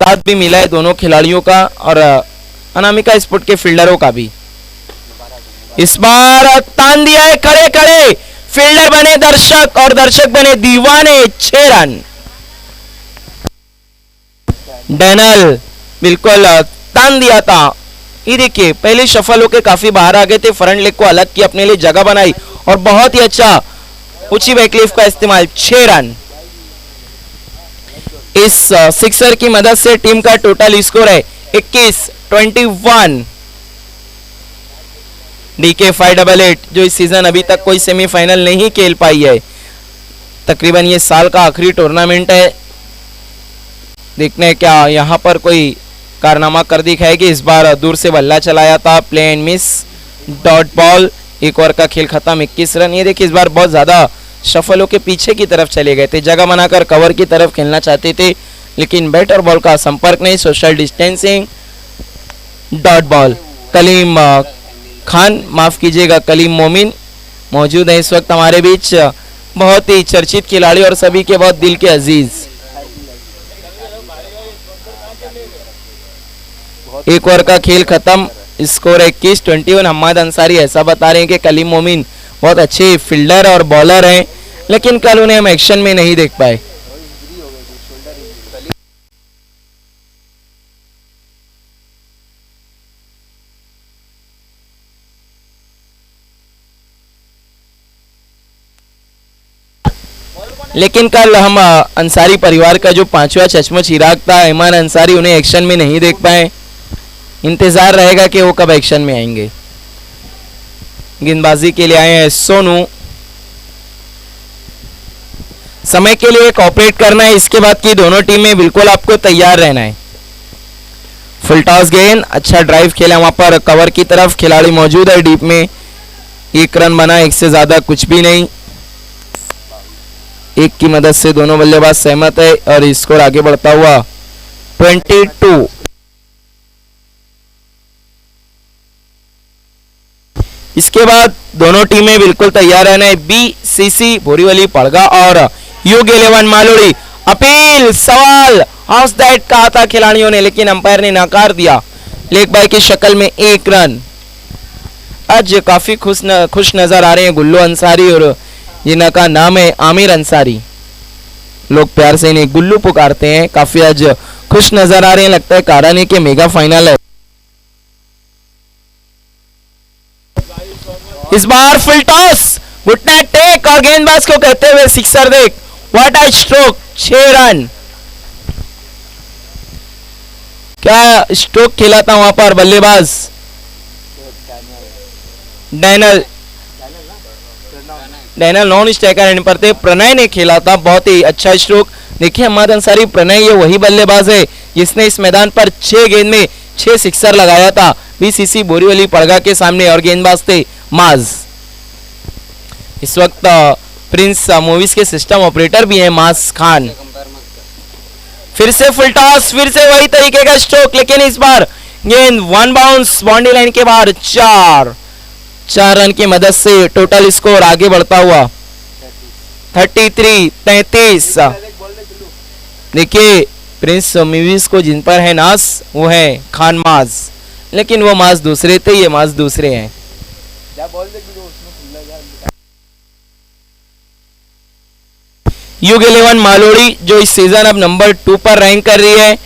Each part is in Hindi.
साथ भी मिला है दोनों खिलाड़ियों का और अनामिका स्पोर्ट के फील्डरों का भी। इस बार तान दिया है, खड़े खड़े फील्डर बने दर्शक और दर्शक बने दीवाने। 6 रन। डैनल बिल्कुल तान दिया था। ये देखिए पहले शफल होके काफी बाहर आ गए थे, फ्रंट लेग को अलग किया, अपने लिए जगह बनाई और बहुत ही अच्छा ऊंची बैकलिफ का इस्तेमाल। 6 रन। इस सिक्सर की मदद से टीम का टोटल स्कोर है 21-21। डीके 588 जो इस सीजन अभी तक कोई सेमीफाइनल नहीं खेल पाई है, तकरीबन ये साल का आखिरी टूर्नामेंट है। देखने क्या यहां पर कोई कारनामा कर दिखाएगी। इस बार दूर से बल्ला चलाया था, play and miss, dot ball. एक ओवर का खेल खत्म, 21 रन। ये देखिए इस बार बहुत ज्यादा शफलों के पीछे की तरफ चले गए थे, जगह बनाकर कवर की तरफ खेलना चाहते थे, लेकिन बैट और बॉल का संपर्क नहीं, social distancing, dot ball. Kaleem Khan, माफ कीजिएगा कलीम मोमिन मौजूद है इस वक्त हमारे बीच, बहुत ही चर्चित खिलाड़ी और सभी के बहुत दिल के अजीज। एक ओवर का खेल खत्म, स्कोर 21-21। हम्माद अंसारी ऐसा बता रहे हैं कि कलीम मोमिन बहुत अच्छे फील्डर और बॉलर हैं, लेकिन कल उन्हें हम एक्शन में नहीं देख पाए। लेकिन कल हम अंसारी परिवार का जो 5वां चश्मा चिराग था ईमान अंसारी, उन्हें एक्शन में नहीं देख पाए। इंतजार रहेगा कि वो कब एक्शन में आएंगे। गेंदबाजी के लिए आए हैं सोनू, समय के लिए कॉपरेट करना है, इसके बाद की दोनों टीमें बिल्कुल आपको तैयार रहना है। फुल टॉस गेंद, अच्छा ड्राइव खेला वहां पर कवर की तरफ, खिलाड़ी मौजूद है डीप में। 1 रन बना, एक से ज्यादा कुछ भी नहीं। एक की मदद से दोनों बल्लेबाज सहमत है और स्कोर आगे बढ़ता हुआ 22। इसके बाद दोनों टीमें बिल्कुल तैयार रहना है। बीसीसी बोरीवली पड़गा और यूग 11 मालोड़ी। अपील, सवाल, हाउस दैट कहा था खिलाड़ियों ने, लेकिन अंपायर ने नकार दिया। लेग बाय की शक्ल में 1 रन। आज काफी खुश नजर आ रहे हैं गुल्लू अंसारी और जिनका नाम है आमिर अंसारी, लोग प्यार से इन्हें गुल्लू पुकारते हैं। काफी आज खुश नजर आ रहे हैं, लगता है कारण है कि मेगा फाइनल है। इस बार फुल टॉस, घुटना टेक और गेंदबाज को कहते हुए सिक्सर। देख व्हाट अ स्ट्रोक। 6 रन। क्या स्ट्रोक खेला था वहां पर बल्लेबाज डैनल नॉन स्ट्राइकर एंड पर थे, प्रणय ने खेला था, बहुत ही अच्छा स्ट्रोक। देखिए हम्माद अंसारी, प्रणय ये वही बल्लेबाज है जिसने इस मैदान पर 6 गेंद में 6 सिक्सर लगाया था बीसीसी बोरीवली पड़गा के सामने, और गेंदबाज थे माज। इस वक्त प्रिंस मूवीज के सिस्टम ऑपरेटर भी हैं माज खान। फिर से फुल टॉस, फिर से वही तरीके का स्ट्रोक, लेकिन इस बार गेंद 1 बाउंस बाउंड्री लाइन के बाहर। 4 रन की मदद से टोटल स्कोर आगे बढ़ता हुआ 33-33। देखिए प्रिंस मूवीज को जिन पर है नाज वो है खान माज, लेकिन वो माज दूसरे थे, ये माज दूसरे हैं। यूग 11 मालोड़ी जो इस सीजन अब नंबर 2 पर रैंक कर रही है,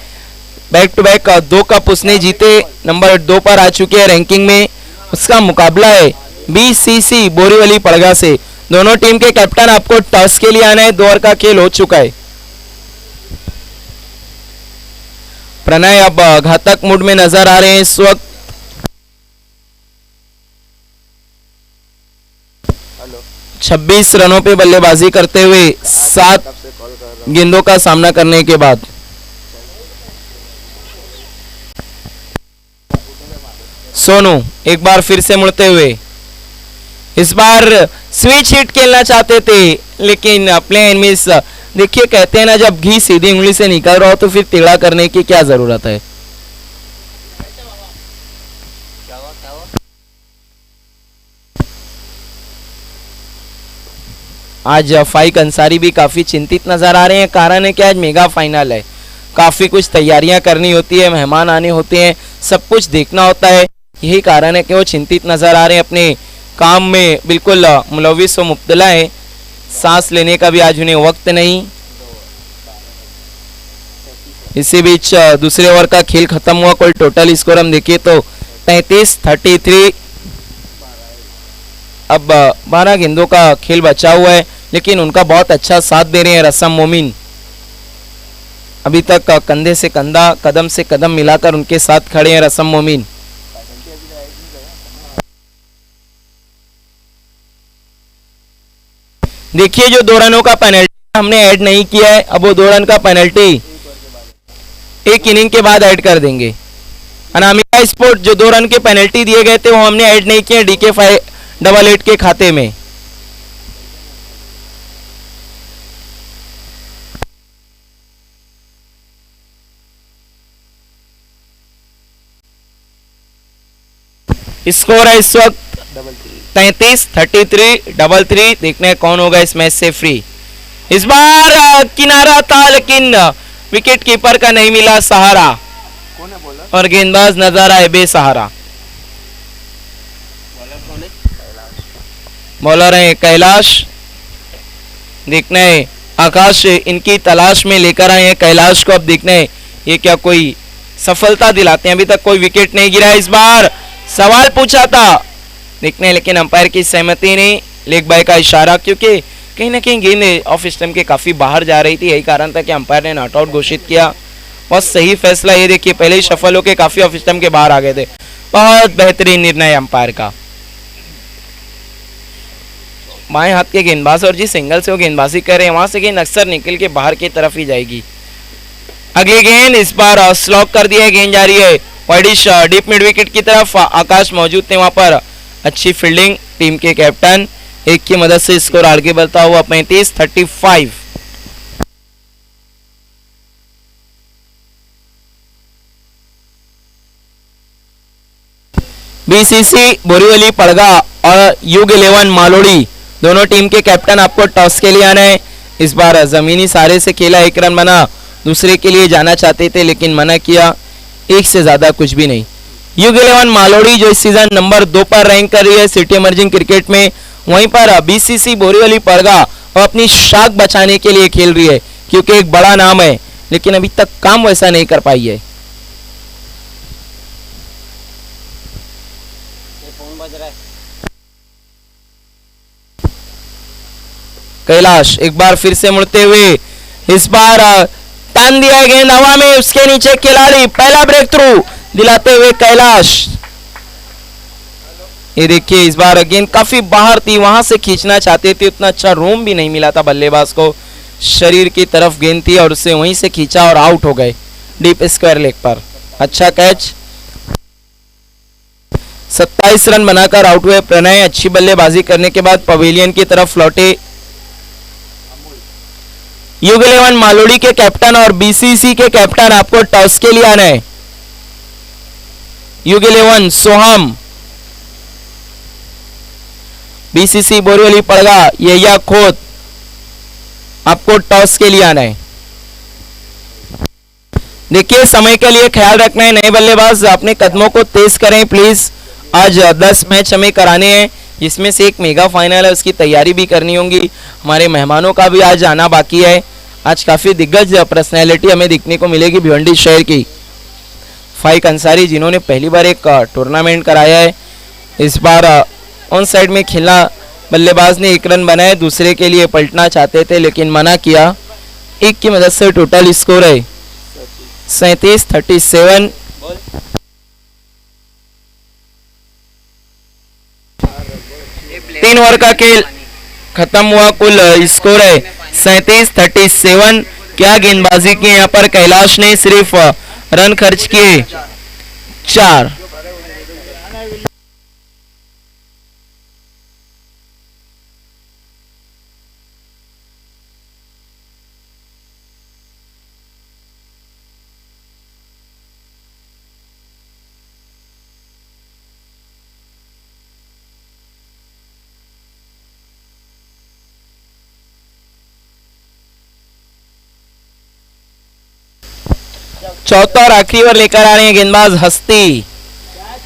बैक टू बैक 2 कप उसने जीते, नंबर 2 पर आ चुके हैं रैंकिंग में। उसका मुकाबला है बीसीसी बोरीवली पड़गा से। दोनों टीम के कैप्टन आपको टॉस के लिए आना है, 2 ओवर का खेल हो चुका है। प्रणय अब घातक मूड में नजर आ रहे हैं इस वक्त। 26 रनों पे बल्लेबाजी करते हुए 7 गेंदों का सामना करने के बाद सोनू एक बार फिर से मुड़ते हुए, इस बार स्विच हिट खेलना चाहते थे, लेकिन प्ले एंड मिस। देखिए कहते हैं ना, जब घी सीधी उंगली से निकल रहा हो तो फिर टेढ़ा करने की क्या जरूरत है। आज फाइक अंसारी भी काफी चिंतित नजर आ रहे हैं, कारण है कि आज मेगा फाइनल है, काफ़ी कुछ तैयारियां करनी होती है, मेहमान आने होते हैं, सब कुछ देखना होता है। यही कारण है कि वो चिंतित नज़र आ रहे हैं, अपने काम में बिल्कुल मुलविस व मुब्तला है। सांस लेने का भी आज उन्हें वक्त नहीं। इसी बीच दूसरे ओवर का खेल खत्म हुआ। कोई टोटल स्कोर हम देखिए तो 33-33। अब 12 गेंदों का खेल बचा हुआ है, लेकिन उनका बहुत अच्छा साथ दे रहे हैं रसम मोमिन। अभी तक कंधे से कंधा, कदम से कदम मिलाकर उनके साथ खड़े हैं रसम मोमिन। देखिए जो 2 रनों का पेनल्टी हमने ऐड नहीं किया है, अब वो 2 रन का पेनल्टी एक इनिंग के बाद ऐड कर देंगे। अनामिका स्पोर्ट जो 2 रन के पेनल्टी दिए गए थे वो हमने ऐड नहीं किए DK 588 के खाते में। स्कोर है इस वक्त 33-33 देखने कौन होगा इस मैच से फ्री। इस बार किनारा था, लेकिन विकेट कीपर का नहीं मिला सहारा और गेंदबाज नजर आए बेसहारा। बॉलर है कैलाश। देखना है आकाश इनकी तलाश में लेकर आए हैं कैलाश को। अब देखना है ये क्या कोई सफलता दिलाते हैं। अभी तक कोई विकेट नहीं गिरा। इस बार सवाल पूछा था देखने, लेकिन अंपायर की सहमति नहीं, लेग बाय का इशारा, क्योंकि कहीं ना कहीं गेंद ऑफ स्टंप के काफी बाहर जा रही थी। यही कारण था कि अंपायर ने नॉट आउट घोषित किया। बहुत सही फैसला। ये देखिए पहले ही शफल होके काफी ऑफ स्टंप के बाहर आ गए थे। बहुत बेहतरीन निर्णय अंपायर का। बाएं हाथ के गेंदबाज और जिस एंगल से वो गेंदबाजी कर रहे हैं वहां से गेंद अक्सर निकल के बाहर की तरफ ही जाएगी। अगली गेंद इस बार स्लॉक कर दिया है। गेंद जा रही है वाइडिश डीप मिड विकेट की तरफ। आकाश मौजूद थे वहां पर। अच्छी फील्डिंग टीम के कैप्टन एक की मदद से स्कोर आगे बढ़ता हुआ 35-35। बीसीसी बोरीवली पड़गा और युग 11 मालोड़ी दोनों टीम के कैप्टन आपको टॉस के लिए आना है। इस बार जमीनी सारे से खेला, 1 रन बना। दूसरे के लिए जाना चाहते थे लेकिन मना किया, 1 से ज्यादा कुछ भी नहीं। युग 11 मालोड़ी जो इस सीजन नंबर 2 पर रैंक कर रही है सिटी इमर्जिंग क्रिकेट में, वहीं पर बीसीसी बोरीवली पड़गा और अपनी शाख बचाने के लिए खेल रही है, क्योंकि एक बड़ा नाम है लेकिन अभी तक काम वैसा नहीं कर पाई है। कैलाश एक बार फिर से मुड़ते हुए, इस बार टान दिया गेंद हवा में, उसके नीचे खिलाड़ी, पहला ब्रेक थ्रू दिलाते हुए कैलाश। ये देखिए इस बार गेंद काफी बाहर थी, वहां से खींचना चाहते थे, उतना अच्छा रूम भी नहीं मिला था बल्लेबाज को। शरीर की तरफ गेंद थी और उसे वहीं से खींचा और आउट हो गए डीप स्क्वायर लेग पर। अच्छा कैच। 27 रन बनाकर आउट हुए प्रणय। अच्छी बल्लेबाजी करने के बाद पवेलियन की तरफ लौटे। युग 11 मालोड़ी के कैप्टन और बीसीसी के कैप्टन आपको टॉस के लिए आना है। युग 11 सोहम, बीसीसी बोरीवली पड़गा यहिया खोत, आपको टॉस के लिए आना है। देखिए समय के लिए ख्याल रखना है, नए बल्लेबाज अपने कदमों को तेज करें प्लीज। आज 10 मैच हमें कराने हैं, जिसमें से एक मेगा फाइनल है, उसकी तैयारी भी करनी होगी। हमारे मेहमानों का भी आज आना बाकी है। आज काफी दिग्गज पर्सनैलिटी हमें दिखने को मिलेगी भिवंडी शहर की। फाइक अंसारी जिन्होंने पहली बार एक टूर्नामेंट कराया है। इस बार ऑन साइड में खेला, बल्लेबाज ने 1 रन बनाए, दूसरे के लिए पलटना चाहते थे लेकिन मना किया। 1 की मदद से टोटल स्कोर है 37-37। तीन ओवर का खेल खत्म हुआ, कुल स्कोर है 37-37। क्या गेंदबाजी की यहाँ पर कैलाश ने, सिर्फ रन खर्च किए 4। चौथा और आखिरी ओवर लेकर आ रहे हैं गेंदबाज हस्ती।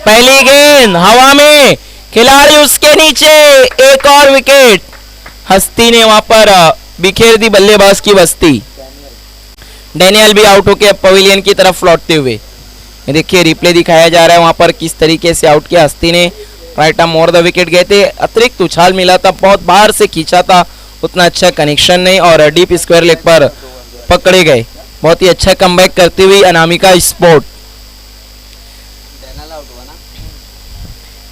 पहली गेंद हवा में, खिलाड़ी उसके नीचे, एक और विकेट। हस्ती ने वहां पर बिखेर दी बल्लेबाज की बस्ती। डैनियल भी आउट होकर पवेलियन की तरफ लौटते हुए। देखिए रिप्ले दिखाया जा रहा है वहां पर किस तरीके से आउट किया हस्ती ने। Right arm over the wicket गए थे, अतिरिक्त उछाल मिला था, बहुत बाहर से खींचा था, उतना अच्छा कनेक्शन नहीं और डीप स्क्वायर लेग पर पकड़े गए। बहुत ही अच्छा कमबैक करती हुई अनामिका स्पोर्ट।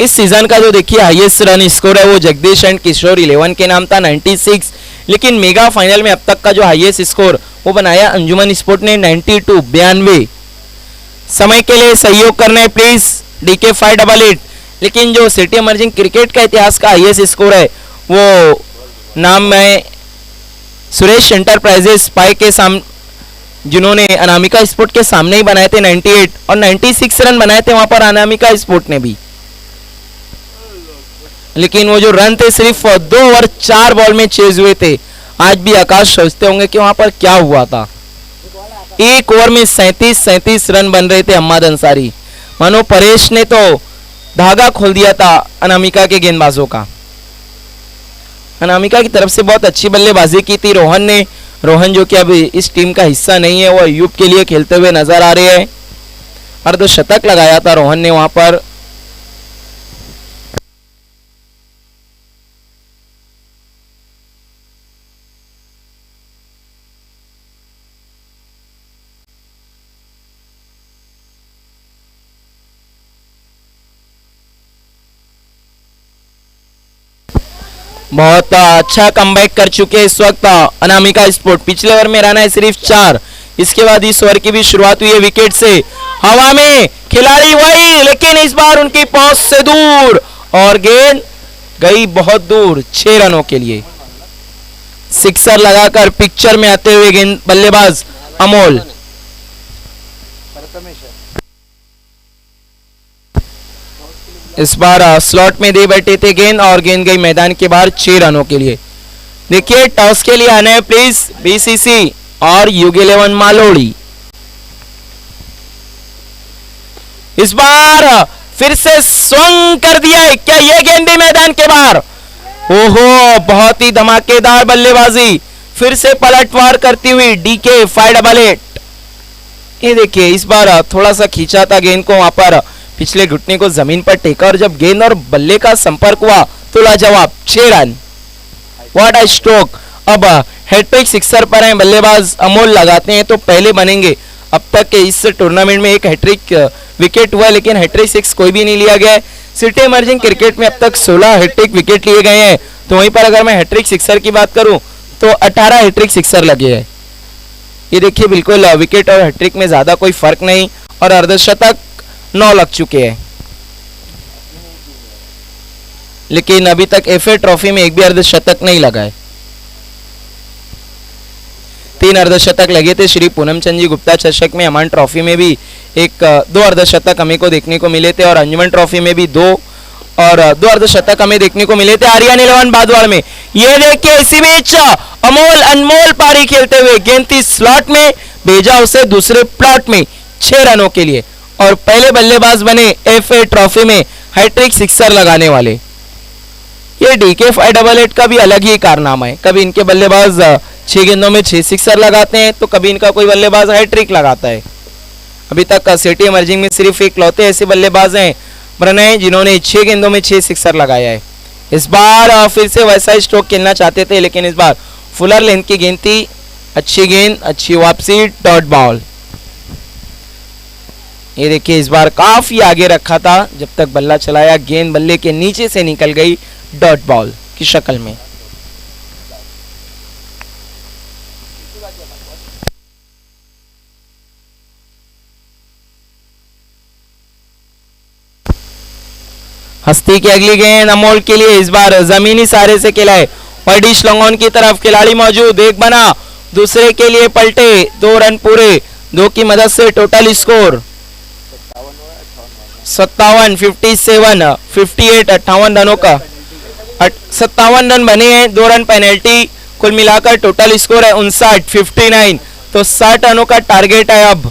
इस सीजन का जो देखिए हाईएस्ट रन स्कोर है वो जगदीश एंड किशोर 11 के नाम था 96, लेकिन मेगा फाइनल में अब तक का जो हाईएस्ट स्कोर वो बनाया अंजुमन स्पोर्ट ने 92 92। समय के लिए सहयोग करना है प्लीज DK 588। लेकिन जो सिटी इमर्जिंग क्रिकेट का इतिहास का हाईएस्ट स्कोर है वो नाम में सुरेश एंटरप्राइजेस पाई के सामने, जिन्होंने अनामिका स्पोर्ट के सामने ही बनाए थे 98 और 96 रन बनाए थे वहां पर अनामिका स्पोर्ट ने भी। लेकिन वो जो रन थे सिर्फ 2 ओवर 4 बॉल में चेज हुए थे। आज भी आकाश सोचते होंगे कि वहां पर क्या हुआ था। एक ओवर में 37 रन बन रहे थे अहमद अंसारी। मानो परेश ने तो धागा खोल दिया था अनामिका के गेंदबाजों का। अनामिका की तरफ से बहुत अच्छी बल्लेबाजी की थी रोहन ने। रोहन जो कि अब इस टीम का हिस्सा नहीं है, वो अयूब के लिए खेलते हुए नजर आ रहे हैं। अर्धशतक लगाया था रोहन ने वहां पर। बहुत अच्छा कमबैक कर चुके हैं इस वक्त अनामिका स्पोर्ट। पिछले ओवर में रन है सिर्फ 4। इसके बाद इस ओवर की भी शुरुआत हुई है विकेट से। हवा में खिलाड़ी वही, लेकिन इस बार उनकी पहुंच से दूर और गेंद गई बहुत दूर 6 रनों के लिए। सिक्सर लगाकर पिक्चर में आते हुए गेंद बल्लेबाज अमोल। इस बार स्लॉट में दे बैठे थे गेंद और गेंद गई मैदान के बाहर 6 रनों के लिए। देखिए टॉस के लिए आना है प्लीज BCC और UG11 मालोड़ी। इस बार फिर से स्वंग कर दिया है, क्या ये गेंद भी मैदान के बाहर? ओहो, बहुत ही धमाकेदार बल्लेबाजी, फिर से पलटवार करती हुई DK 588। ये देखिए इस बार थोड़ा सा खींचा था गेंद को, वहां पर पिछले घुटने को जमीन पर टेका और जब गेंद और बल्ले का संपर्क हुआ तो लाजवाब 6 रन। What a stroke. अब हैट्रिक सिक्सर पर हैं बल्लेबाज अमोल, लगाते हैं तो पहले बनेंगे। अब तक के इस टूर्नामेंट में एक हैट्रिक विकेट हुआ, लेकिन हैट्रिक 6 कोई भी नहीं लिया गया है। सिटी इमर्जिंग क्रिकेट में अब तक 16 हैट्रिक विकेट लिए गए हैं, तो वहीं पर अगर मैं हैट्रिक सिक्सर की बात करूं तो 18 हैट्रिक सिक्सर लगे हैं। ये देखिए बिल्कुल विकेट और हैट्रिक में ज्यादा कोई फर्क नहीं और अर्धशतक 9 लग चुके हैं। लेकिन अभी तक FA ट्रॉफी में एक भी अर्धशतक नहीं लगा है। 3 अर्धशतक लगे थे श्री पूनमचंद जी गुप्ता चषक में। अमान ट्रॉफी में भी 2 अर्धशतक हमें को देखने को मिले थे और अंजुमन ट्रॉफी में भी 2 और 2 अर्धशतक हमें देखने को मिले थे आर्यन 11 बादवाड़ में। ये देखिए इसी बीच अमोल अनमोल पारी खेलते हुए गेंद थी स्लॉट में, भेजा उसे दूसरे प्लॉट में 6 रनों के लिए और पहले बल्लेबाज बने FA ट्रॉफी में हैट्रिक सिक्सर लगाने वाले। ये DK 588 का भी अलग ही कारनामा है। कभी इनके बल्लेबाज 6 गेंदों में 6 सिक्सर लगाते हैं तो कभी इनका कोई बल्लेबाज हैट्रिक लगाता है। अभी तक सिटी इमर्जिंग में सिर्फ इकलौते ऐसे बल्लेबाज हैं प्रणय जिन्होंने 6 गेंदों में 6 सिक्सर लगाया है। इस बार फिर से वैसा ही स्ट्रोक खेलना चाहते थे, लेकिन इस बार फुलर लेंथ की गेंद थी। अच्छी गेंद, अच्छी वापसी, डॉट बॉल। ये देखिए इस बार काफी आगे रखा था, जब तक बल्ला चलाया गेंद बल्ले के नीचे से निकल गई डॉट बॉल की शक्ल में। हस्ती की अगली गेंद अमोल के लिए, इस बार जमीनी सारे से खेला है वाइडिश लॉन्ग की तरफ, खिलाड़ी मौजूद, एक बना, दूसरे के लिए पलटे, 2 रन पूरे, 2 की मदद से टोटल स्कोर 57 57 58 58 रनों का 57 रन बने हैं, 2 रन पेनल्टी, कुल मिलाकर टोटल स्कोर है 59 59। तो 60 रनों का टारगेट है अब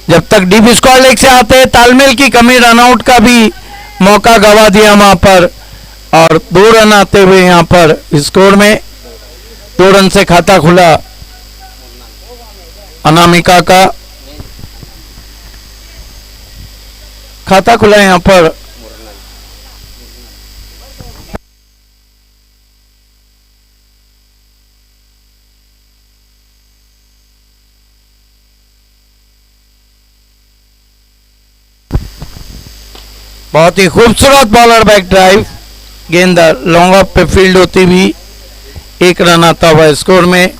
जब तक डीप स्क्वायर लेग से आते तालमेल की कमी, रनआउट का भी मौका गवा दिया वहां पर और 2 रन आते हुए यहां पर स्कोर में 2 रन से खाता खुला अनामिका का। खाता खुला यहां पर बहुत ही खूबसूरत बॉलर बैक ड्राइव, गेंद लॉन्ग ऑफ पे फील्ड होती हुई 1 रन आता हुआ स्कोर में।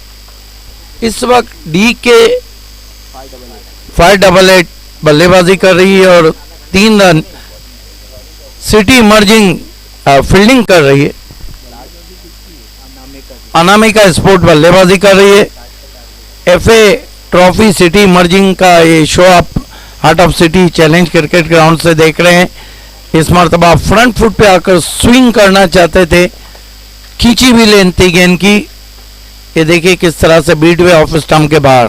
इस वक्त डी के 588 बल्लेबाजी कर रही है और 3 रन सिटी इमर्जिंग फील्डिंग कर रही है। अनामिका स्पोर्ट बल्लेबाजी कर रही है। एफए ट्रॉफी सिटी इमर्जिंग का ये शो आप heart of city challenge cricket ground से देख रहे हैं। इस मरतबा फ्रंट फुट पे आकर स्विंग करना चाहते थे, खींची भी लेन थी गेंद की। ये देखिए किस तरह से बीट हुए ऑफ स्टंप के बाहर।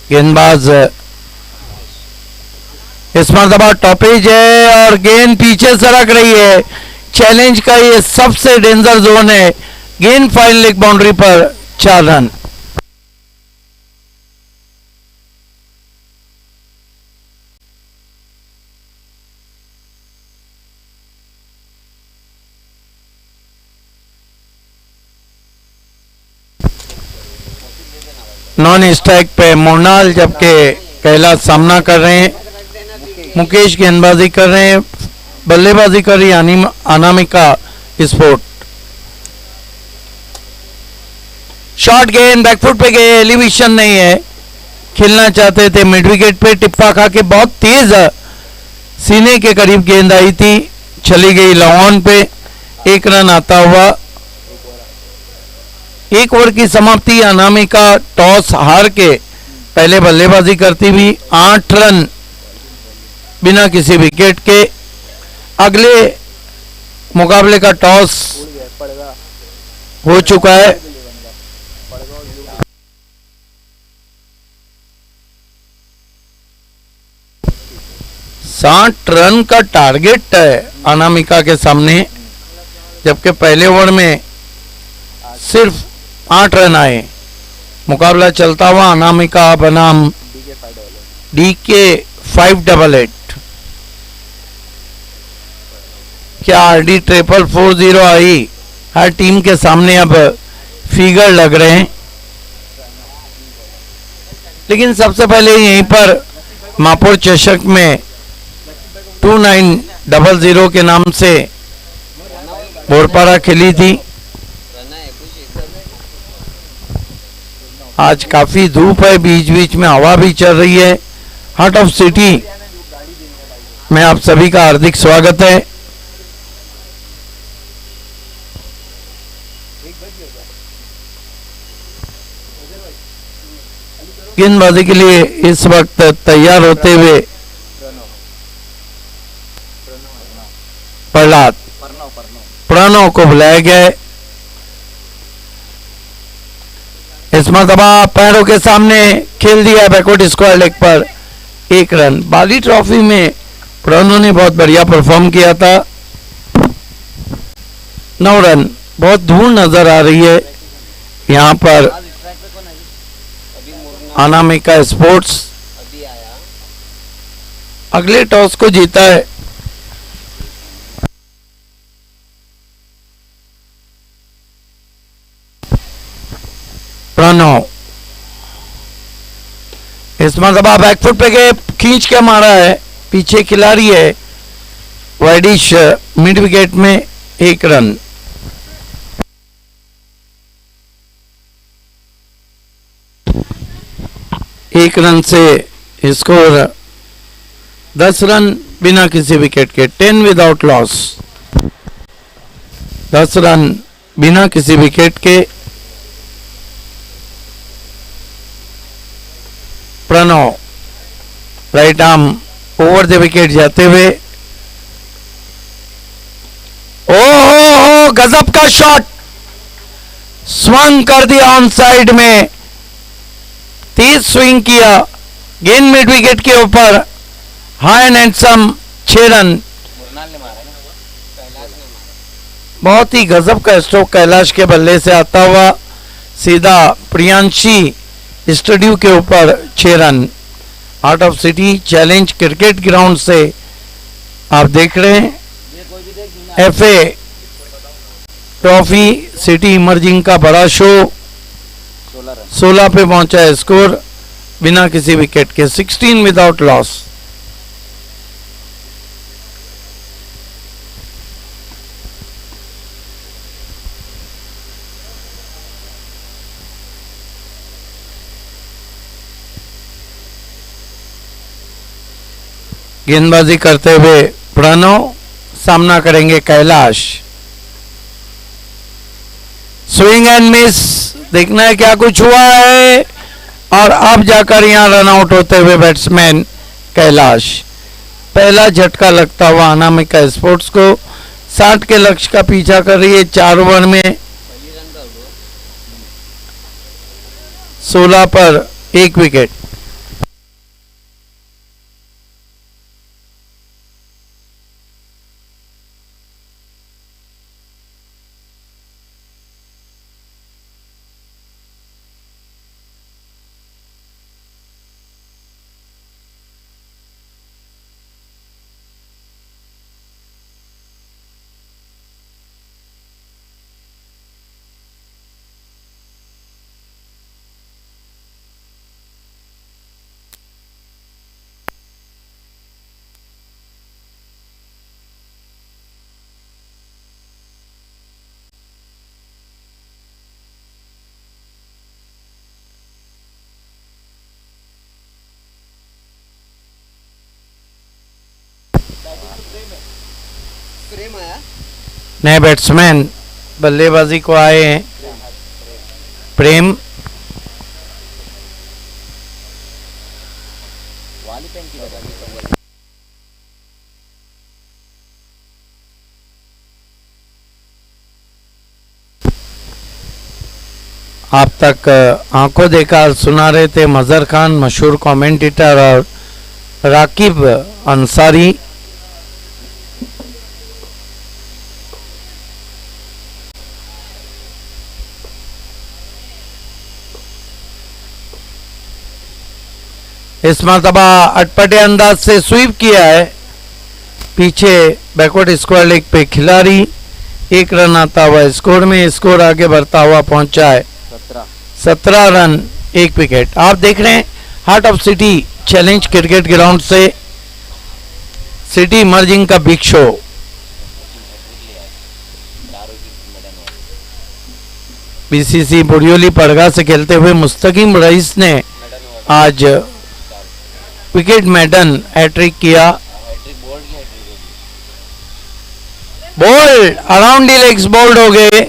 गेंदबाज इस मरतबा टॉपेज है और गेंद पीछे सरक रही है। चैलेंज का ये सबसे डेंजर जोन है। गेंद फाइनल लेग बाउंड्री पर 4 रन। नॉन स्ट्राइक पे मोनाल जबकि कैलाश सामना कर रहे हैं। मुकेश गेंदबाजी कर रहे हैं, बल्लेबाजी कर रही है अनामिका स्पोर्ट। शॉर्ट गेंद बैकफुट पे गए, एलिवेशन नहीं है। खेलना चाहते थे मिड विकेट पे, टिप्पा खा के बहुत तेज सीने के करीब गेंद आई थी, चली गई लॉन्ग ऑन पे। 1 रन आता हुआ। 1 ओवर की समाप्ति। अनामिका टॉस हार के पहले बल्लेबाजी करती हुई 8 रन बिना किसी विकेट के। अगले मुकाबले का टॉस हो चुका है। साठ रन का टारगेट है अनामिका के सामने, जबकि पहले ओवर में सिर्फ 8 रन आए। मुकाबला चलता हुआ अनामिका बनाम DK 588। क्या RD 440 आई? हर टीम के सामने अब फिगर लग रहे हैं, लेकिन सबसे पहले यहीं पर मापुर चषक में 2900 के नाम से बोरपारा खेली थी। आज काफी धूप है, बीच बीच में हवा भी चल रही है। हार्ट ऑफ सिटी में आप सभी का हार्दिक स्वागत है। गेंदबाजी के लिए इस वक्त तैयार होते हुए प्रहलाद प्रणव को बुलाया गया है। इस मरतबा पैरों के सामने खेल दिया बैकवर्ड स्क्वायर लेग पर 1 रन। बाली ट्रॉफी में प्रणव ने बहुत बढ़िया परफॉर्म किया था। 9 रन। बहुत धूल नजर आ रही है यहाँ पर अनामिका स्पोर्ट्स। अगले टॉस को जीता है प्रणव। इस मरतबा बैकफुट पे गए, खींच के मारा है, पीछे खिलाड़ी है वाइडिश मिड विकेट में 1 रन। एक रन से स्कोर 10 रन बिना किसी विकेट के। 10 विदाउट लॉस। 10 रन बिना किसी विकेट के। Pranav right arm over the wicket जाते हुए। ओ गजब का शॉट। स्वंग कर दिया ऑन साइड में, तेज स्विंग किया, गेंद मिड विकेट के ऊपर, हाई एंड हैंडसम 6 रन। बहुत ही गजब का स्ट्रोक कैलाश के बल्ले से आता हुआ सीधा प्रियांशी स्टूडियो के ऊपर 6 run. Out of city challenge cricket ground से आप देख रहे हैं एफए ट्रॉफी सिटी इमर्जिंग का बड़ा शो। 16 पे पहुंचा है स्कोर बिना किसी विकेट के, 16 विदाउट लॉस। गेंदबाजी करते हुए प्रणव, सामना करेंगे कैलाश। स्विंग एंड मिस, देखना है क्या कुछ हुआ है, और अब जाकर यहां रन आउट होते हुए बैट्समैन कैलाश। पहला झटका लगता हुआ अनामिका स्पोर्ट्स को 60 के लक्ष्य का पीछा कर रही है। 4 ओवर में 16 पर 1 विकेट। नए बैट्समैन बल्लेबाजी को आए हैं प्रेम। आप तक आंखों देखा सुना रहे थे मजहर खान, मशहूर कमेंटेटर, और राकिब अंसारी। इस मरतबा अटपटे अंदाज से स्वीप किया है, पीछे बैकवर्ड स्क्वायर लेग पे खिलाड़ी, 1 रन आता हुआ स्कोर में। स्कोर आगे बढ़ता हुआ पहुंचा है 17 रन 1 विकेट। आप देख रहे हैं heart of city challenge cricket ground से सिटी इमर्जिंग का बिग शो। बीसीसी बुरियोली परगा से खेलते हुए मुस्तकीम रईस ने आज विकेट मैडन हैट्रिक किया। Bowled around the legs bowled हो गए।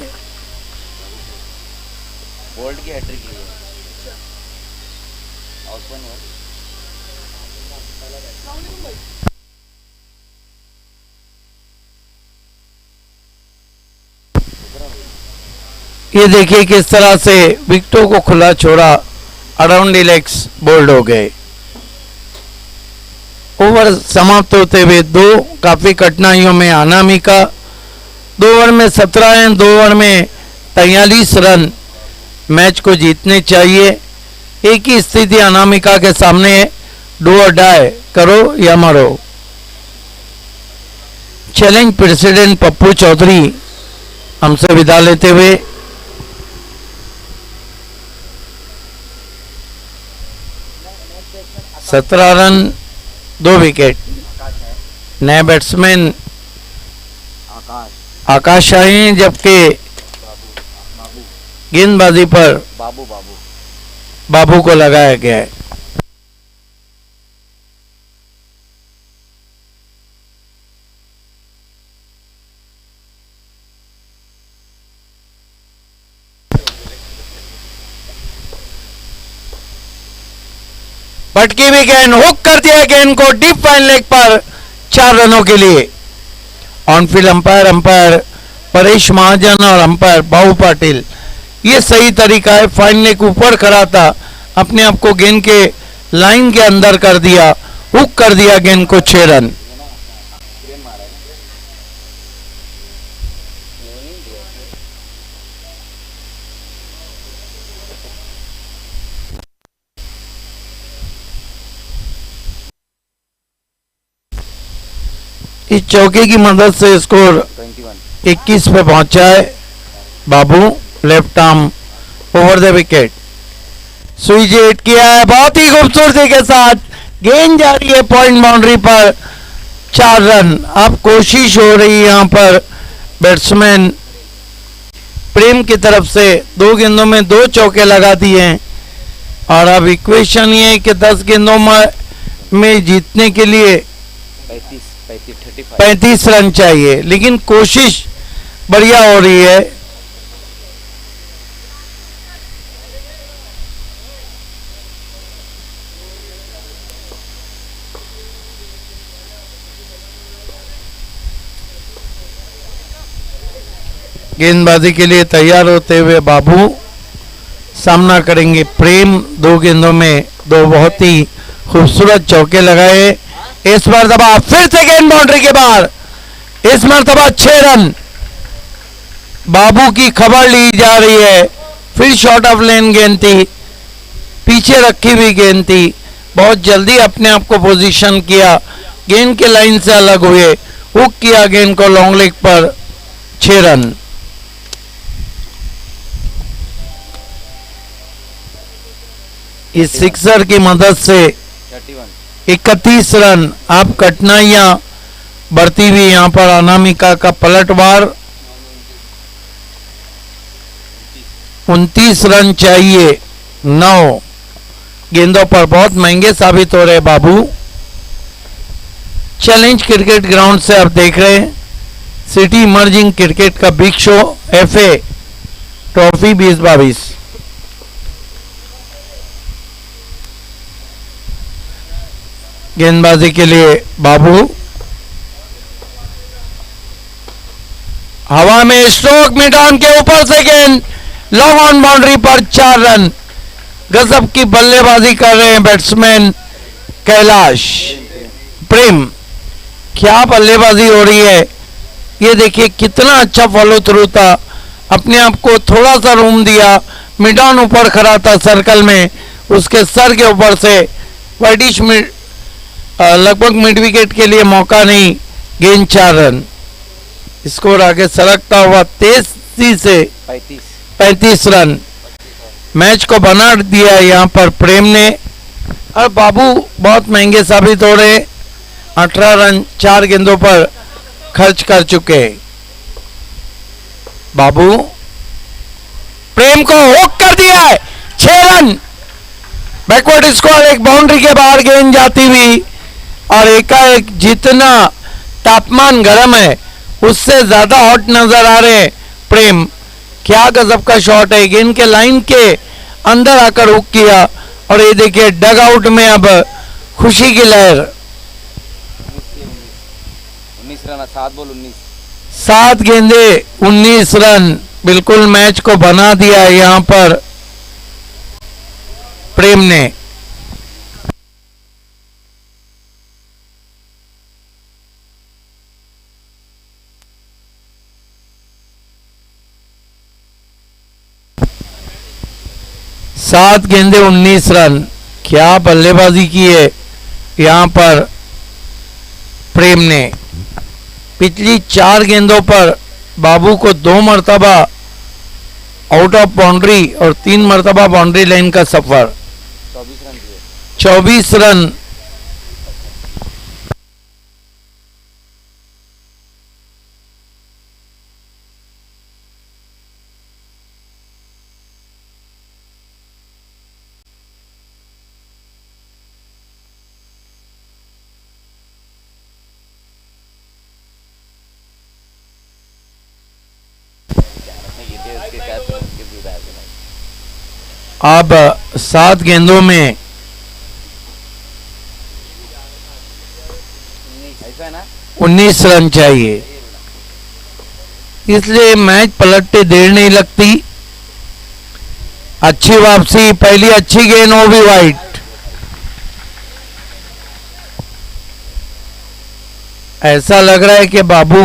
ये देखिए किस तरह से विकेटों को खुला छोड़ा, अराउंड दी लेग्स बोल्ड हो गए। ओवर समाप्त होते हुए 2 काफी कठिनाइयों में अनामिका 2 ओवर में 17 रन, 2 ओवर में 43 रन मैच को जीतने चाहिए। एक ही स्थिति अनामिका के सामने, डू और डाई, करो या मरो। चैलेंज प्रेसिडेंट पप्पू चौधरी हमसे विदा लेते हुए। सत्रह रन 2 विकेट। नए बैट्समैन आकाश आए हैं, जबकि गेंदबाजी पर बाबू को लगाया गया है। पटकी भी गेंद, हुक कर दिया गेंद को डीप फाइन लेग पर 4 रनों के लिए। ऑनफील्ड अंपायर परेश महाजन और अंपायर बाबू पाटिल ये सही तरीका है। फाइन लेग ऊपर खड़ा था, अपने आप को गेंद के लाइन के अंदर कर दिया, हुक कर दिया गेंद को, 6 रन। इस चौके की मदद से स्कोर 21 पे पहुंचा है। बाबू left arm over the wicket, switch hit किया है बहुत ही खूबसूरती के साथ, गेंद जा रही है पॉइंट बाउंड्री पर, 4 रन। अब कोशिश हो रही है यहाँ पर बैट्समैन प्रेम की तरफ से, 2 गेंदों में 2 चौके लगा दिए हैं और अब इक्वेशन ये है कि 10 गेंदों में जीतने के लिए 35 रन चाहिए, लेकिन कोशिश बढ़िया हो रही है। गेंदबाजी के लिए तैयार होते हुए बाबू सामना करेंगे प्रेम। 2 गेंदों में 2 बहुत ही खूबसूरत चौके लगाए। इस मरतबा फिर से गेंद बाउंड्री के बाहर, इस मरतबा 6 रन। बाबू की खबर ली जा रही है, फिर शॉर्ट ऑफ लेन गेंद थी, पीछे रखी हुई गेंद थी, बहुत जल्दी अपने आप को पोजीशन किया, गेंद के लाइन से अलग हुए, हुक किया गेंद को लॉन्ग लेग पर, 6 रन। इस सिक्सर की मदद से 31 रन। अब कठिनाइयां बढ़ती हुई यहाँ पर अनामिका का पलटवार, 29 रन चाहिए 9 गेंदों पर, बहुत महंगे साबित हो रहे बाबू। चैलेंज क्रिकेट ग्राउंड से आप देख रहे हैं सिटी इमर्जिंग क्रिकेट का बिग शो, FA ट्रॉफी 2022। गेंदबाजी के लिए बाबू, हवा में स्ट्रोक, मिडान के ऊपर से गेंद लॉन्ग ऑन बाउंड्री पर, 4 रन। गजब की बल्लेबाजी कर रहे हैं बैट्समैन कैलाश प्रेम, क्या बल्लेबाजी हो रही है। ये देखिए कितना अच्छा फॉलो थ्रू था, अपने आप को थोड़ा सा रूम दिया, मिडान ऊपर खड़ा था सर्कल में, उसके सर के ऊपर से वाइडिश लगभग मिड विकेट के लिए मौका नहीं, गेंद 4 रन। स्कोर आगे सरकता हुआ तेजी से 35 रन। मैच को बना दिया यहाँ पर प्रेम ने, और बाबू बहुत महंगे साबित हो रहे, 18 रन 4 गेंदों पर खर्च कर चुके। बाबू प्रेम को हुक कर दिया है, 6 रन। बैकवर्ड स्कोर, एक बाउंड्री के बाहर गेंद जाती हुई, और एकाएक जितना तापमान गर्म है उससे ज्यादा हॉट नजर आ रहे प्रेम। क्या गजब का शॉट है, गेंद के लाइन के अंदर आकर हुक किया, और ये देखिए डग आउट में अब खुशी की लहर। 19 रन, 7 बॉल 19, 7 गेंदे 19 रन, बिल्कुल मैच को बना दिया यहां पर प्रेम ने। सात गेंदे 19 रन, क्या बल्लेबाजी की है यहां पर प्रेम ने। पिछली 4 गेंदों पर बाबू को 2 मरतबा आउट ऑफ बाउंड्री और 3 मरतबा बाउंड्री लाइन का सफर, 24 रन। अब 7 गेंदों में 19 रन चाहिए, इसलिए मैच पलटते देर नहीं लगती। अच्छी वापसी, पहली अच्छी गेंद, वो भी वाइट। ऐसा लग रहा है कि बाबू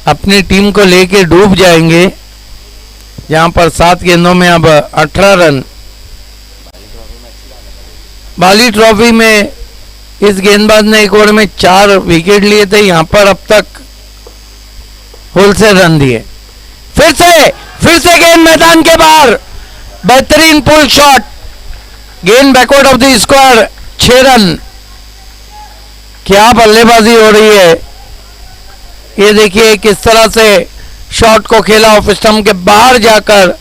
अपनी टीम को लेके डूब जाएंगे, जहां पर 7 गेंदों में अब 18 रन। बाली ट्रॉफी में इस गेंदबाज ने एक ओवर में 4 विकेट लिए थे, यहां पर अब तक होलसेल रन दिए। फिर से गेंद मैदान के बाहर, बेहतरीन पुल शॉट, गेंद backward of the square, 6 run. क्या बल्लेबाजी हो रही है, ये देखिए किस तरह से शॉट को खेला ऑफ स्टंप के बाहर जाकर,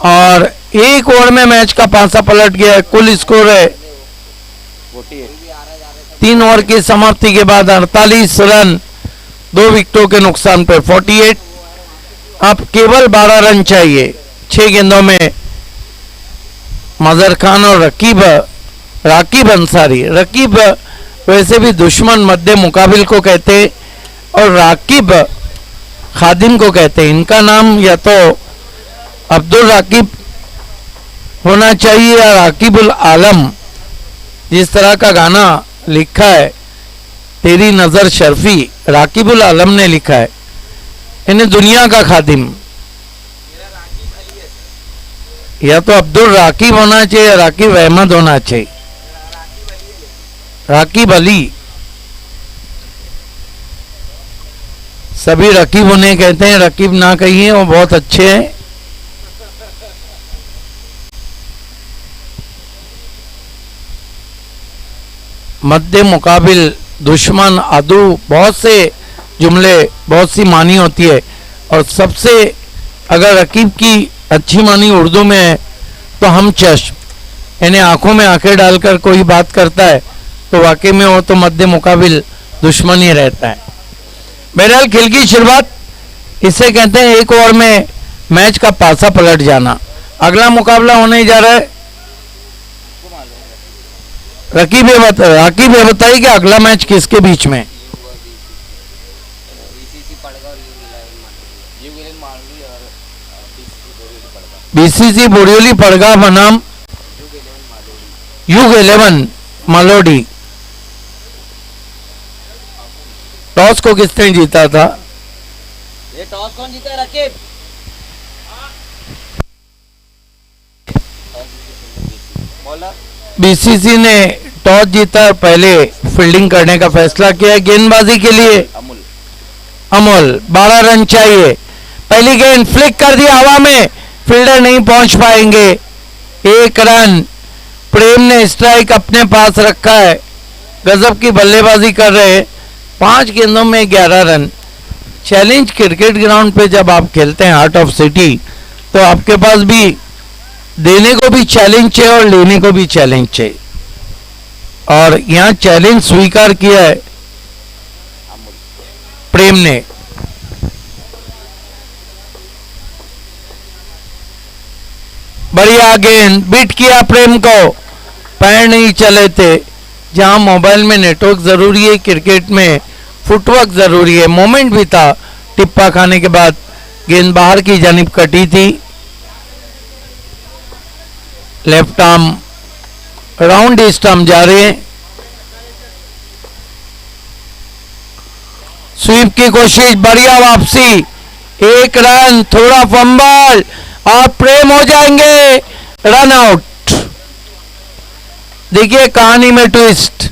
और एक ओवर में मैच का पासा पलट गया। कुल स्कोर है 3 ओवर की समाप्ति के बाद 48 रन, 2 विकेटों के नुकसान पर 48। अब केवल 12 रन चाहिए 6 गेंदों में। मजर खान और राकीब अंसारी, रकीब वैसे भी दुश्मन मध्य मुकाबिल को कहते और राकीब खादिम को कहते हैं। इनका नाम या तो अब्दुल राकीब होना चाहिए या राकीबुल आलम। जिस तरह का गाना लिखा है तेरी नजर शर्फी, राकीबुल आलम ने लिखा है। इन्हें दुनिया का खादिम, या तो अब्दुल राकीब होना चाहिए या राकीब अहमद होना चाहिए। राकीब अली, सभी रकीब उन्हें कहते हैं, रकीब ना कहिए, वो बहुत अच्छे हैं। मध्य मुकाबिल, दुश्मन, अदू, बहुत से जुमले, बहुत सी मानी होती है, और सबसे अगर रकीब की अच्छी मानी उर्दू में है तो हम चश्म, यानी आंखों में आंखें डालकर कोई बात करता है तो वाकई में वो तो मध्य मुकाबिल दुश्मन ही रहता है। बहरहाल खेल की शुरुआत, इसे कहते हैं एक ओवर में मैच का पासा पलट जाना। अगला मुकाबला होने जा रहा है, राकीब ये बताइए कि अगला मैच किसके बीच में? बीसीसी बोरियोली पड़गा बनाम युग 11 मालोडी। टॉस को किसने जीता था? ये टॉस कौन जीता है? रकीब। बीसीसी ने टॉस जीता और पहले फील्डिंग करने का फैसला किया। गेंदबाजी के लिए अमोल 12 रन चाहिए। पहली गेंद फ्लिक कर दी हवा में, फील्डर नहीं पहुंच पाएंगे। 1 रन। प्रेम ने स्ट्राइक अपने पास रखा है, गजब की बल्लेबाजी कर रहे। 5 गेंदों में 11 रन। चैलेंज क्रिकेट ग्राउंड पे जब आप खेलते हैं हार्ट ऑफ सिटी, तो आपके पास भी देने को भी चैलेंज चाहिए और लेने को भी चैलेंज चाहिए, और यहां चैलेंज स्वीकार किया है प्रेम ने। बढ़िया गेंद, बीट किया प्रेम को, पैर नहीं चले थे। जहां मोबाइल में नेटवर्क जरूरी है, क्रिकेट में फुटवर्क जरूरी है। मोमेंट भी था, टिप्पा खाने के बाद गेंद बाहर की जानिब कटी थी। लेफ्ट आर्म राउंड स्टंप जा रहे हैं। स्वीप की कोशिश, बढ़िया वापसी, 1 रन, थोड़ा फंबल और प्रेम हो जाएंगे रन आउट। देखिए कहानी में ट्विस्ट।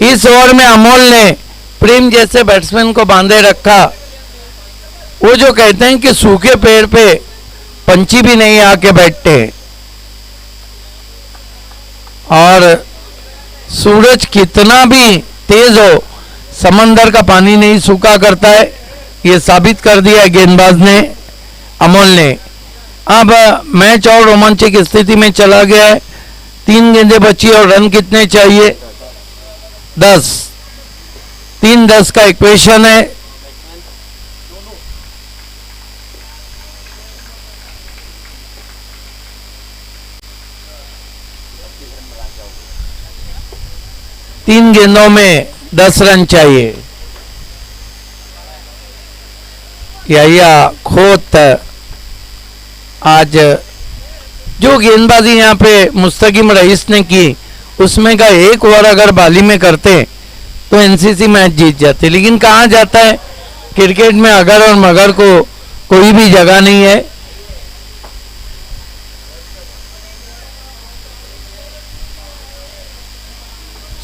इस ओवर में अमोल ने प्रेम जैसे बैट्समैन को बांधे रखा। वो जो कहते हैं कि सूखे पेड़ पे पंछी भी नहीं आके बैठते, और सूरज कितना भी तेज हो समंदर का पानी नहीं सूखा करता है, ये साबित कर दिया गेंदबाज ने, अमोल ने। अब मैच और रोमांचक स्थिति में चला गया है। 3 गेंदें बची और रन कितने चाहिए? 10। 3-10 का इक्वेशन है। तीन गेंदों में 10 रन चाहिए। या खोत आज जो गेंदबाजी यहाँ पे मुस्तकीम रईस ने की उसमें का एक ओवर अगर बाली में करते तो एनसीसी मैच जीत जाते, लेकिन कहाँ जाता है क्रिकेट में अगर और मगर को कोई भी जगह नहीं है।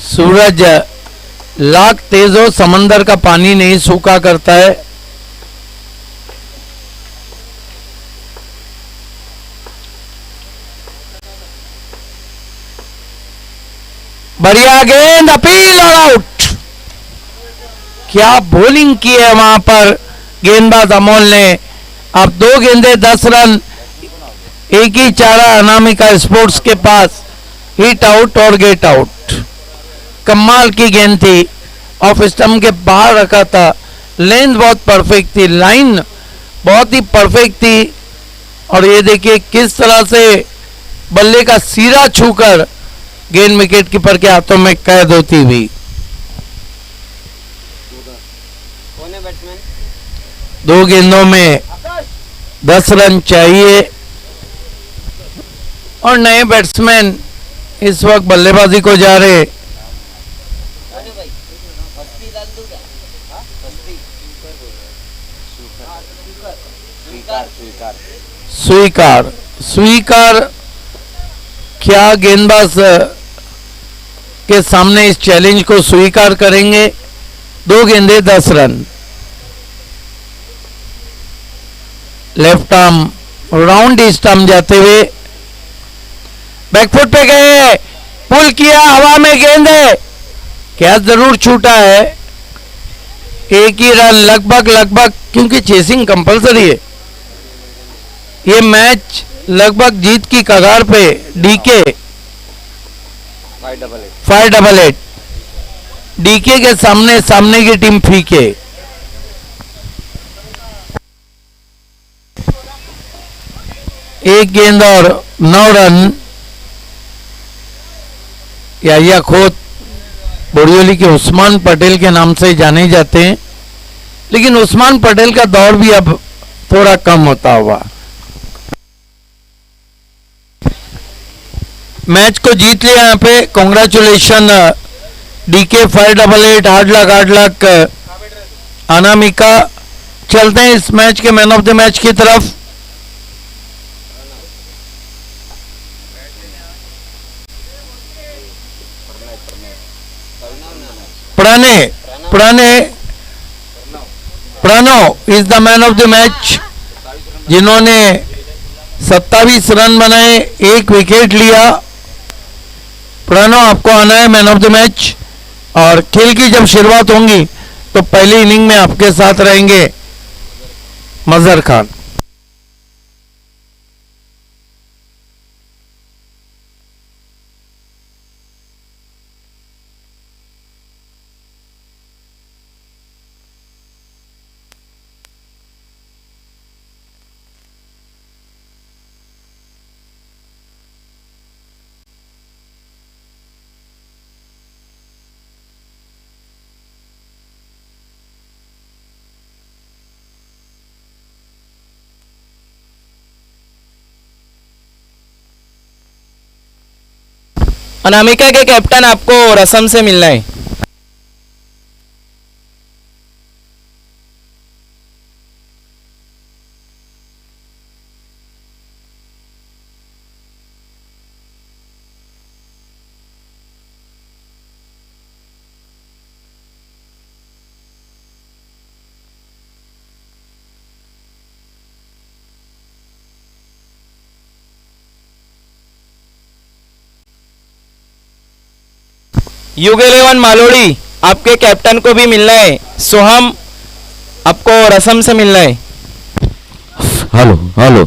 सूरज लाख तेज हो समंदर का पानी नहीं सूखा करता है। बढ़िया गेंद, अपील और आउट। क्या बॉलिंग की है वहां पर गेंदबाज अमोल ने। अब 2 गेंदे 10 रन, एक ही चारा अनामिका स्पोर्ट्स के पास। हिट आउट और गेट आउट। कमाल की गेंद थी, ऑफ स्टंप के बाहर रखा था, लेंथ बहुत परफेक्ट थी, लाइन बहुत ही परफेक्ट थी। और ये देखिए किस तरह से बल्ले का सिरा छूकर गेंद विकेट कीपर के हाथों में कैद होती हुई। 2 गेंदों में 10 रन चाहिए और नए बैट्समैन इस वक्त बल्लेबाजी को जा रहे। स्वीकार स्वीकार क्या गेंदबाज के सामने इस चैलेंज को स्वीकार करेंगे। 2 गेंदे 10 run. Left arm round stump जाते हुए बैकफुट पे गए, पुल किया, हवा में गेंद है, क्या जरूर छूटा है। एक ही रन लगभग, क्योंकि चेसिंग कंपलसरी है। ये मैच लगभग जीत की कगार पे। डीके 588 डीके के सामने की टीम फीके। एक गेंद और 9 रन। या खोत बोरिवली के उस्मान पटेल के नाम से जाने जाते हैं, लेकिन उस्मान पटेल का दौर भी अब थोड़ा कम होता हुआ। मैच को जीत लिया यहाँ पे, congratulation DK 588, hard luck Anamika. चलते हैं इस मैच के मैन ऑफ द मैच की तरफ। Pranav is the man of the match, जिन्होंने 27 रन बनाए, 1 विकेट लिया। प्रणव आपको आना है मैन ऑफ द मैच। और खेल की जब शुरुआत होंगी तो पहली इनिंग में आपके साथ रहेंगे मजहर खान। अनामिका के कैप्टन आपको रसम से मिलना है। युग 11 मालोड़ी आपके कैप्टन को भी मिलना है। सोहम आपको रसम से मिलना है। हेलो हेलो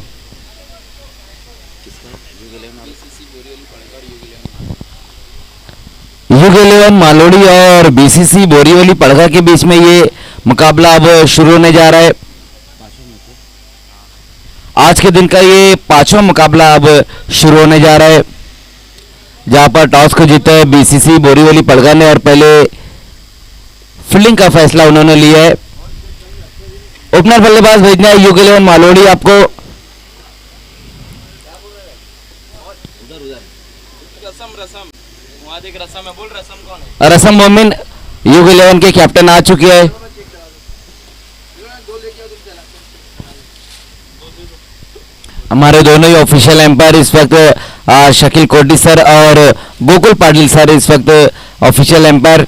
युग 11 मालोड़ी और बीसीसी बोरीवली पड़गा के बीच में ये मुकाबला अब शुरू होने जा रहा है। आज के दिन का ये 5वां मुकाबला अब शुरू होने जा रहा है, जहां पर टॉस को जीता है बीसीसी बोरीवली पड़गा ने और पहले फील्डिंग का फैसला उन्होंने लिया है। ओपनर बल्लेबाज भेजना है युग 11 मालोड़ी आपको। देख रसम है, बोल रसम कौन है? रसम मोमिन युग 11 के कैप्टन आ चुके हैं। हमारे दोनों ही ऑफिशियल एम्पायर इस वक्त शकील कोटी सर और गोकुल पाटिल सर इस वक्त ऑफिशियल एम्पायर